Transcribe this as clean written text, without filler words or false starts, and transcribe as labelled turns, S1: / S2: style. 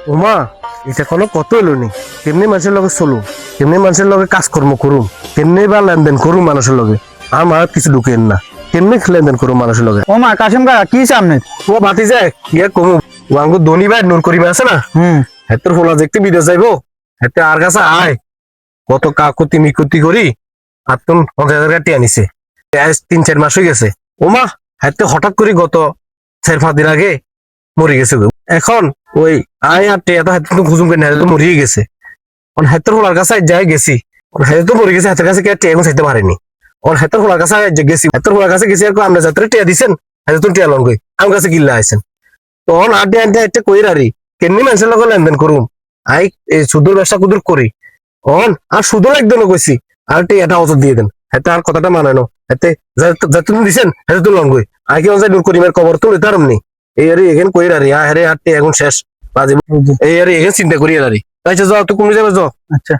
S1: ওমা এটা কোনো কত এলো নি কেমনি মানুষের লগে চলো কেমনি মানুষের লগে কাজকর্ম করুম কেমনি বা লেনদেন করুম মানুষের লগে আমার কিছু ঢুকেন না কেমনি লেনদেন করুম মানুষের লগে
S2: ও মা কাশিম কাকা কি সামনে?
S1: ও বাতি যায় ইয়ে কমু ওয়াঙ্গু ধনী ভাই নূর করিমে আছে না হেতর হোলা দেখতে বিদেশ যাইবো হেতে আর কাছে আয় কত কাকুতি মিকুতি করি আর তুমি 50,000 টাকা টিয়া নিছে আজ 3-4 মাস হয়ে গেছে ওমা হেতে হঠাৎ করে গত 4-5 দিন আগে মরে গেছে গো। এখন ওই আয় আর টিয়া তো হেতে তো খুঁজুম করে না তো মরিয়ে গেছে অন হেতর হোলার কাছে যাই গেছি হেতে তো মরে গেছে হাতের কাছে কে টিয়া এখন চাইতে পারেনি অন হেতর হোলার কাছে গেছি হেতর হোলার কাছে গেছি আর আমরা যাত্রা টিয়া দিছেন হেতে তো টিয়া লন গই আমার কাছে কিল্লা আইছেন তখন আড্ডে আড্ডে একটা কই রারি কেমনি মানুষের লগে লেনদেন করুম আই এই সুদূর ব্যবসা কুদুর করি অন আর সুদূর একদম কইছি আর এটা অজর দিয়ে দেন হাতে আর কথাটা মানে না হাতে যা তুমি দিছেন হাতে তুলন গই আই কি অনজাই নূর করিমের কবর তুলে তারম নি এই আরে এখান কই রারি আরে আটে এখন শেষ বাজে এই আরে এখান চিন্তা করি রারি তাইছে যাও তো কমে যাবে যাও
S2: আচ্ছা